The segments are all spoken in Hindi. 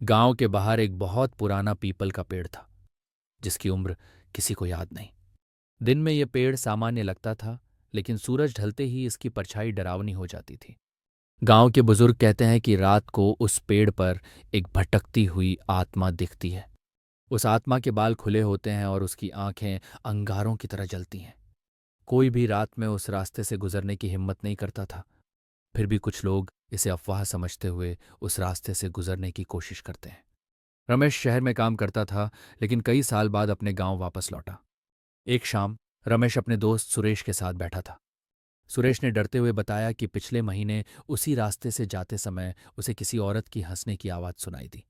गांव के बाहर एक बहुत पुराना पीपल का पेड़ था जिसकी उम्र किसी को याद नहीं। दिन में यह पेड़ सामान्य लगता था, लेकिन सूरज ढलते ही इसकी परछाई डरावनी हो जाती थी। गांव के बुजुर्ग कहते हैं कि रात को उस पेड़ पर एक भटकती हुई आत्मा दिखती है। उस आत्मा के बाल खुले होते हैं और उसकी आंखें अंगारों की तरह जलती हैं। कोई भी रात में उस रास्ते से गुजरने की हिम्मत नहीं करता था। फिर भी कुछ लोग इसे अफवाह समझते हुए उस रास्ते से गुजरने की कोशिश करते हैं। रमेश शहर में काम करता था, लेकिन कई साल बाद अपने गांव वापस लौटा। एक शाम रमेश अपने दोस्त सुरेश के साथ बैठा था। सुरेश ने डरते हुए बताया कि पिछले महीने उसी रास्ते से जाते समय उसे किसी औरत की हंसने की आवाज सुनाई दी।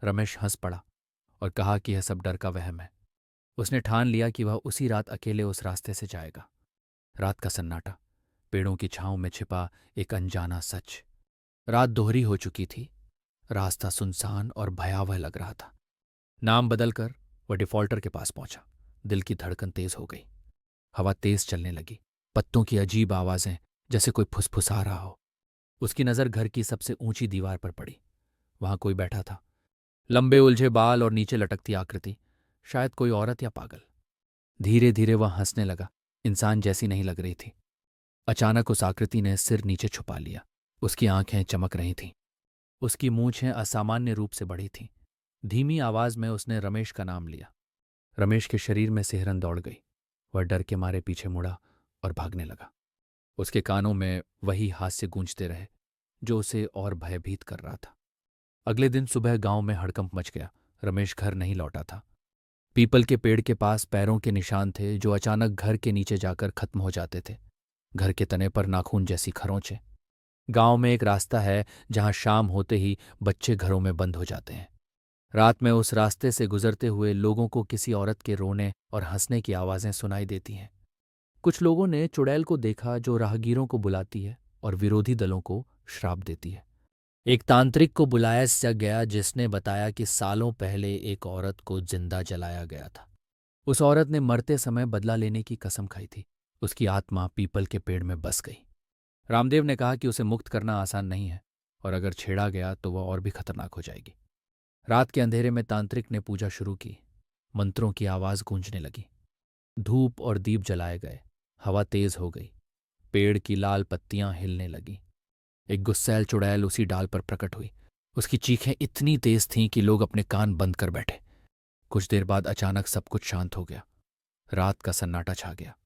रमेश हंस पड़ा और कहा कि यह सब डर का वहम है। उसने ठान लिया कि वह उसी रात अकेले उस रास्ते से जाएगा। रात का सन्नाटा, पेड़ों की छांव में छिपा एक अनजाना सच। रात दोहरी हो चुकी थी। रास्ता सुनसान और भयावह लग रहा था। नाम बदलकर वह डिफॉल्टर के पास पहुंचा। दिल की धड़कन तेज हो गई। हवा तेज चलने लगी। पत्तों की अजीब आवाजें, जैसे कोई फुसफुसा रहा हो। उसकी नज़र घर की सबसे ऊंची दीवार पर पड़ी। वहां कोई बैठा था। लंबे उलझे बाल और नीचे लटकती आकृति, शायद कोई औरत या पागल। धीरे धीरे वह हंसने लगा। इंसान जैसी नहीं लग रही थी। अचानक उस आकृति ने सिर नीचे छुपा लिया। उसकी आंखें चमक रही थीं। उसकी मूंछें असामान्य रूप से बढ़ी थीं। धीमी आवाज में उसने रमेश का नाम लिया। रमेश के शरीर में सिहरन दौड़ गई। वह डर के मारे पीछे मुड़ा और भागने लगा। उसके कानों में वही हास्य गूंजते रहे जो उसे और भयभीत कर रहा था। अगले दिन सुबह गांव में हड़कंप मच गया। रमेश घर नहीं लौटा था। पीपल के पेड़ के पास पैरों के निशान थे जो अचानक घर के नीचे जाकर खत्म हो जाते थे। घर के तने पर नाखून जैसी खरोंचें। गांव में एक रास्ता है जहां शाम होते ही बच्चे घरों में बंद हो जाते हैं। रात में उस रास्ते से गुजरते हुए लोगों को किसी औरत के रोने और हंसने की आवाजें सुनाई देती हैं। कुछ लोगों ने चुड़ैल को देखा जो राहगीरों को बुलाती है और विरोधी दलों को श्राप देती है। एक तांत्रिक को बुलाया गया जिसने बताया कि सालों पहले एक औरत को जिंदा जलाया गया था। उस औरत ने मरते समय बदला लेने की कसम खाई थी। उसकी आत्मा पीपल के पेड़ में बस गई। रामदेव ने कहा कि उसे मुक्त करना आसान नहीं है, और अगर छेड़ा गया तो वह और भी खतरनाक हो जाएगी। रात के अंधेरे में तांत्रिक ने पूजा शुरू की। मंत्रों की आवाज गूंजने लगी। धूप और दीप जलाए गए। हवा तेज हो गई। पेड़ की लाल पत्तियां हिलने लगीं। एक गुस्सैल चुड़ैल उसी डाल पर प्रकट हुई। उसकी चीखें इतनी तेज थीं कि लोग अपने कान बंद कर बैठे। कुछ देर बाद अचानक सब कुछ शांत हो गया। रात का सन्नाटा छा गया।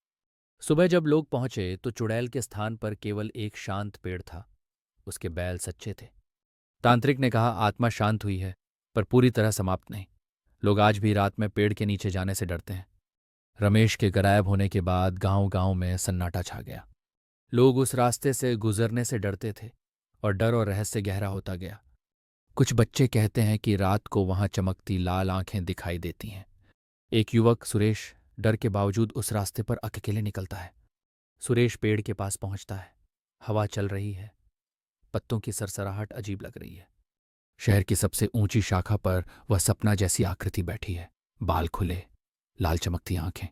सुबह जब लोग पहुंचे तो चुड़ैल के स्थान पर केवल एक शांत पेड़ था। उसके बैल सच्चे थे। तांत्रिक ने कहा, आत्मा शांत हुई है, पर पूरी तरह समाप्त नहीं। लोग आज भी रात में पेड़ के नीचे जाने से डरते हैं। रमेश के गायब होने के बाद गांव गांव में सन्नाटा छा गया। लोग उस रास्ते से गुजरने से डरते थे और डर और रहस्य गहरा होता गया। कुछ बच्चे कहते हैं कि रात को वहां चमकती लाल आंखें दिखाई देती हैं। एक युवक सुरेश डर के बावजूद उस रास्ते पर अकेले निकलता है। सुरेश पेड़ के पास पहुंचता है। हवा चल रही है। पत्तों की सरसराहट अजीब लग रही है। शहर की सबसे ऊंची शाखा पर वह सपना जैसी आकृति बैठी है। बाल खुले, लाल चमकती आंखें।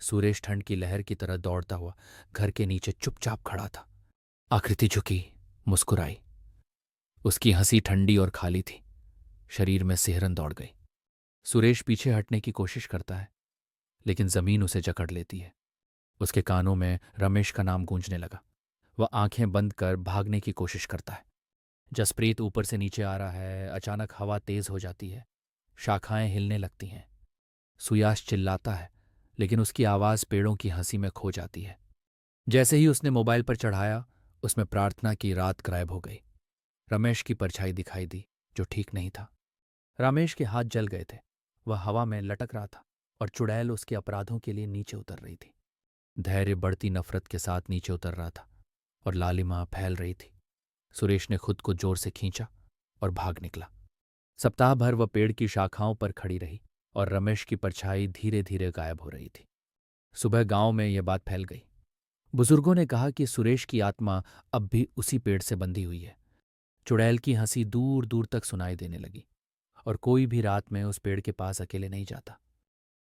सुरेश ठंड की लहर की तरह दौड़ता हुआ घर के नीचे चुपचाप खड़ा था। आकृति झुकी, मुस्कुराई। उसकी हंसी ठंडी और खाली थी। शरीर में सिहरन दौड़ गई। सुरेश पीछे हटने की कोशिश करता है, लेकिन जमीन उसे जकड़ लेती है। उसके कानों में रमेश का नाम गूंजने लगा। वह आंखें बंद कर भागने की कोशिश करता है। जसप्रीत ऊपर से नीचे आ रहा है। अचानक हवा तेज हो जाती है। शाखाएं हिलने लगती हैं। सुयास चिल्लाता है, लेकिन उसकी आवाज पेड़ों की हंसी में खो जाती है। जैसे ही उसने मोबाइल पर चढ़ाया, उसमें प्रार्थना की रात गायब हो गई। रमेश की परछाई दिखाई दी, जो ठीक नहीं था। रमेश के हाथ जल गए थे। वह हवा में लटक रहा था और चुड़ैल उसके अपराधों के लिए नीचे उतर रही थी। धैर्य बढ़ती नफरत के साथ नीचे उतर रहा था और लालिमा फैल रही थी। सुरेश ने खुद को जोर से खींचा और भाग निकला। सप्ताह भर वह पेड़ की शाखाओं पर खड़ी रही और रमेश की परछाई धीरे धीरे गायब हो रही थी। सुबह गांव में यह बात फैल गई। बुजुर्गों ने कहा कि सुरेश की आत्मा अब भी उसी पेड़ से बंधी हुई है। चुड़ैल की हंसी दूर दूर तक सुनाई देने लगी और कोई भी रात में उस पेड़ के पास अकेले नहीं जाता।